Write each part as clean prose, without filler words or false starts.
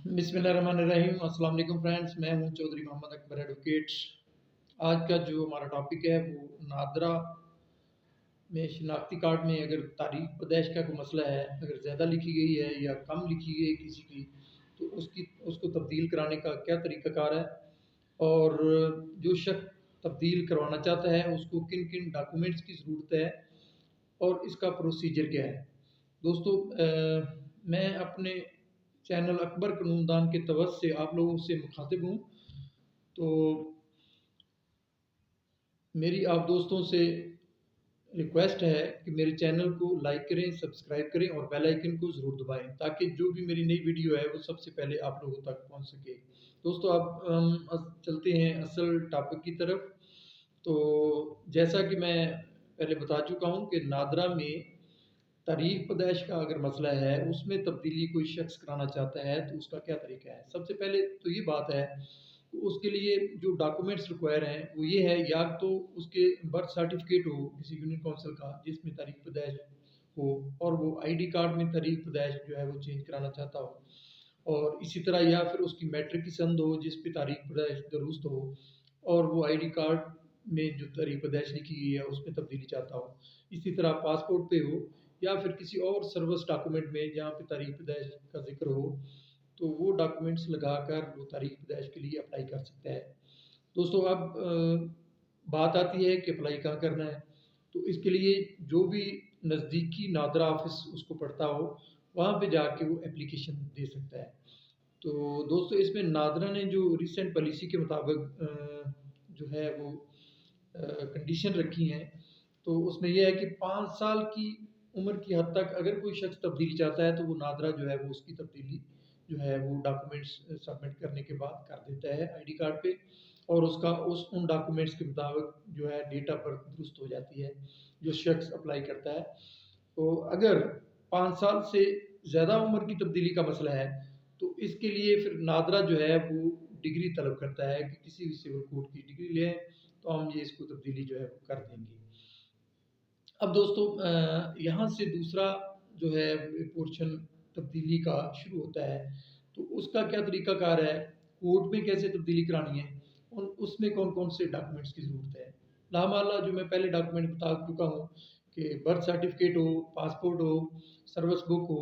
बिस्मिल्लाहिर्रहमानिर्रहीम। अस्सलाम वालेकुम फ्रेंड्स, मैं हूं चौधरी मोहम्मद अकबर एडवोकेट। आज का जो हमारा टॉपिक है वो नादरा में शिनाख्ती कार्ड में अगर तारीख पैदाइश का कोई मसला है, अगर ज़्यादा लिखी गई है या कम लिखी गई है किसी की, तो उसको तब्दील कराने का क्या तरीक़ाकार है, और जो शख्स तब्दील करवाना चाहता है उसको किन किन डॉक्यूमेंट्स की ज़रूरत है और इसका प्रोसीजर क्या है। दोस्तों, मैं अपने चैनल अकबर कानूनदान के तवज्जुह से आप लोगों से मुखातिब हूँ। तो मेरी आप दोस्तों से रिक्वेस्ट है कि मेरे चैनल को लाइक करें, सब्सक्राइब करें और बेल आइकन को ज़रूर दबाएं ताकि जो भी मेरी नई वीडियो है वो सबसे पहले आप लोगों तक पहुंच सके। दोस्तों, अब हम चलते हैं असल टॉपिक की तरफ। तो जैसा कि मैं पहले बता चुका हूं कि नादरा में तारीख पैदाइश का अगर मसला है, उसमें तब्दीली कोई शख्स कराना चाहता है तो उसका क्या तरीका है। सबसे पहले तो ये बात है, उसके लिए जो डॉक्यूमेंट्स रिक्वायर हैं वो ये है, या तो उसके बर्थ सर्टिफिकेट हो किसी यूनियन काउंसिल का जिसमें तारीख पैदाइश हो, और वो आईडी कार्ड में तारीख पैदाइश जो है वो चेंज कराना चाहता हो, और इसी तरह या फिर उसकी मैट्रिक की संद हो जिस पे तारीख पैदाइश दुरुस्त हो, और वो आईडी कार्ड में जो तारीख पैदाइश लिखी गई है उसमें तब्दीली चाहता हो। इसी तरह पासपोर्ट पे हो या फिर किसी और सर्विस डॉक्यूमेंट में जहाँ पे तारीख पैदाइश का जिक्र हो, तो वो डॉक्यूमेंट्स लगाकर वो तारीख पैदाइश के लिए अप्लाई कर सकता है। दोस्तों, अब बात आती है कि अप्लाई कहाँ करना है। तो इसके लिए जो भी नज़दीकी नादरा ऑफिस उसको पड़ता हो, वहाँ पे जाके वो एप्लीकेशन दे सकता है। तो दोस्तों, इसमें नादरा ने जो रिसेंट पॉलिसी के मुताबिक जो है वो कंडीशन रखी हैं, तो उसमें यह है कि 5 साल की उम्र की हद तक अगर कोई शख्स तब्दीली चाहता है तो वो नादरा जो है वो उसकी तब्दीली जो है वो डॉक्यूमेंट्स सबमिट करने के बाद कर देता है आईडी कार्ड पे, और उसका उन डॉक्यूमेंट्स के मुताबिक जो है डेट ऑफ बर्थ दुरुस्त हो जाती है जो शख्स अप्लाई करता है। तो अगर 5 साल से ज़्यादा उम्र की तब्दीली का मसला है, तो इसके लिए फिर नादरा जो है वो डिग्री तलब करता है कि किसी भी सिविल कोर्ट की डिग्री लें तो हम ये इसको तब्दीली जो है वो कर देंगे। अब दोस्तों, यहाँ से दूसरा जो है पोर्शन तब्दीली का शुरू होता है। तो उसका क्या तरीक़ाकार है, कोर्ट में कैसे तब्दीली करानी है और उसमें कौन-कौन से डॉक्यूमेंट्स की ज़रूरत है। लामाला जो मैं पहले डॉक्यूमेंट बता चुका हूँ कि बर्थ सर्टिफिकेट हो, पासपोर्ट हो, सर्विस बुक हो,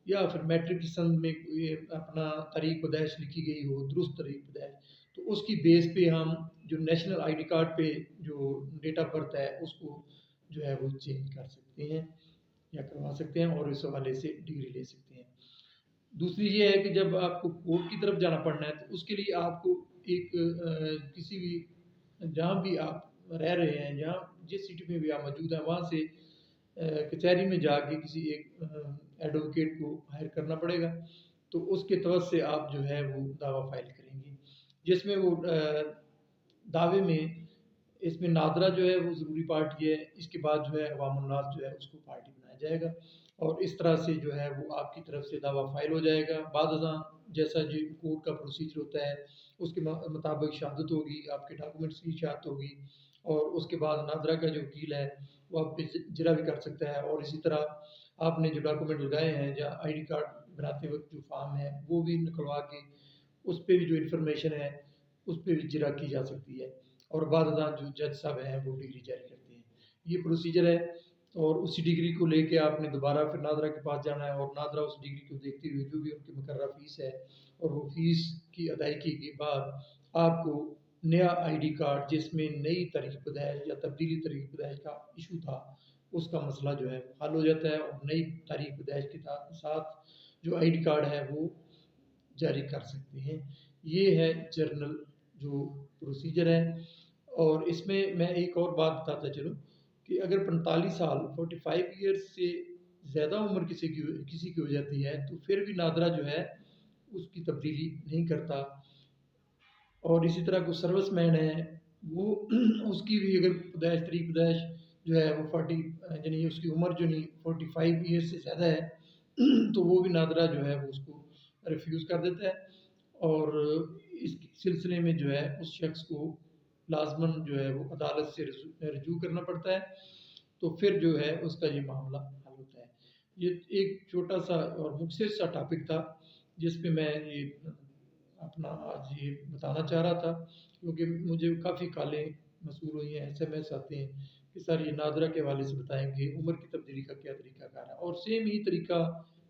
या फिर मैट्रिक की संद में ये अपना तारीख पैदाइश लिखी गई हो, दुरुस्त तारीख पैदाइश, तो उसकी बेस पे हम जो नेशनल आईडी कार्ड पे जो डेट ऑफ बर्थ है उसको जो है वो चेंज कर सकते हैं या करवा सकते हैं और इस हवाले से डिग्री ले सकते हैं। दूसरी ये है कि जब आपको कोर्ट की तरफ जाना पड़ना है तो उसके लिए आपको एक किसी भी जहाँ भी आप रह रहे हैं, जहाँ जिस सिटी में भी आप मौजूद हैं, वहाँ से कचहरी में जाके किसी एक एडवोकेट को हायर करना पड़ेगा। तो उसके तवज्जुह से आप जो है वो दावा फाइल करेंगे, जिसमें वो दावे में इसमें नादरा जो है वो ज़रूरी पार्टी है। इसके बाद जो है अवामुन्नास जो है उसको पार्टी बनाया जाएगा, और इस तरह से जो है वो आपकी तरफ से दावा फाइल हो जाएगा। बादशाह जैसा जो कोर्ट का प्रोसीजर होता है उसके मुताबिक शहादत होगी, आपके डॉक्यूमेंट्स की शहादत होगी, और उसके बाद नादरा का जो वकील है वो आप पे जरा भी कर सकता है, और इसी तरह आपने जो डॉक्यूमेंट लगाए हैं या आईडी कार्ड बनाते वक्त जो फॉर्म है वो भी निकलवा के उस पे भी जो इन्फॉर्मेशन है उस पे भी जरा की जा सकती है, और बादशाह जो जज साहब हैं वो डिग्री जारी करते हैं। ये प्रोसीजर है, और उसी डिग्री को लेके आपने दोबारा फिर नादरा के पास जाना है, और नादरा उस डिग्री को देखते हुए जो भी उनकी मुकर्रर फ़ीस है और वो फ़ीस की अदायगी के बाद आपको नया आईडी कार्ड जिसमें नई तारीख पैदाइश या तब्दीली तारीख पैदाइश का इशू था उसका मसला जो है हल हो जाता है, और नई तारीख पैदाइश के साथ जो आईडी कार्ड है वो जारी कर सकते हैं। ये है जनरल जो प्रोसीजर है। और इसमें मैं एक और बात बताता चलूँ कि अगर 45 साल 45 ईयर्स से ज़्यादा उम्र किसी की हो जाती है तो फिर भी नादरा जो है उसकी तब्दीली नहीं करता। और इसी तरह कोई सर्विसमैन है, वो उसकी भी अगर पैदाइश तारीख पैदाइश जो है वो 40 यानी उसकी उम्र जो नहीं 45 ईयर्स से ज़्यादा है तो वो भी नादरा जो है वो उसको रिफ्यूज़ कर देता है, और इस सिलसिले में जो है उस शख्स को लाज़मन जो है वो अदालत से रजू करना पड़ता है। तो फिर जो है उसका ये मामला हल होता है। ये एक छोटा सा और मुख्तसर सा टॉपिक था जिस पे मैं ये अपना आज ये बताना चाह रहा था, क्योंकि मुझे काफ़ी कॉलें मसूल हुई हैं, SMS आते हैं कि सर ये नादरा के हवाले से बताएं कि उम्र की तब्दीली का क्या तरीक़ाकार है। और सेम ही तरीका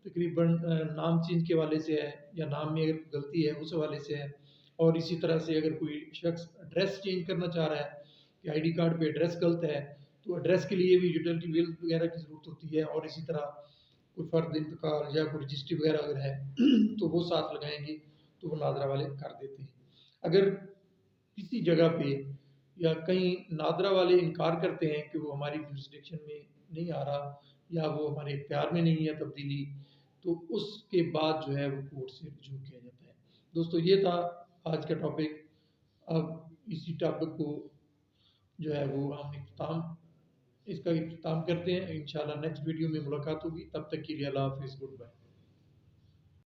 तकरीबन नाम चेंज के हवाले से है, या नाम में अगर गलती है उस हवाले से है। और इसी तरह से अगर कोई शख्स एड्रेस चेंज करना चाह रहा है कि ID कार्ड पे एड्रेस गलत है, तो एड्रेस के लिए भी यूटिलिटी बिल वगैरह की ज़रूरत होती है। और इसी तरह कोई फ़र्द इंतकाल या कोई रजिस्ट्री वगैरह अगर है तो वो साथ लगाएंगे, तो वो नादरा वाले कर देते हैं। अगर किसी जगह पे या कहीं नादरा वाले इनकार करते हैं कि वो हमारी जुरिस्डिक्शन में नहीं आ रहा, या वो हमारे इख्तियार में नहीं है तब्दीली, तो उसके बाद जो है वो कोर्ट से रजू किया जाता है। दोस्तों, ये था आज का टॉपिक। अब इसी टॉपिक को जो है वो हम इसका इख्तिताम करते हैं। इंशाल्लाह नेक्स्ट वीडियो में मुलाकात होगी। तब तक के लिए अल्लाह हाफ़िज़, गुड बाय।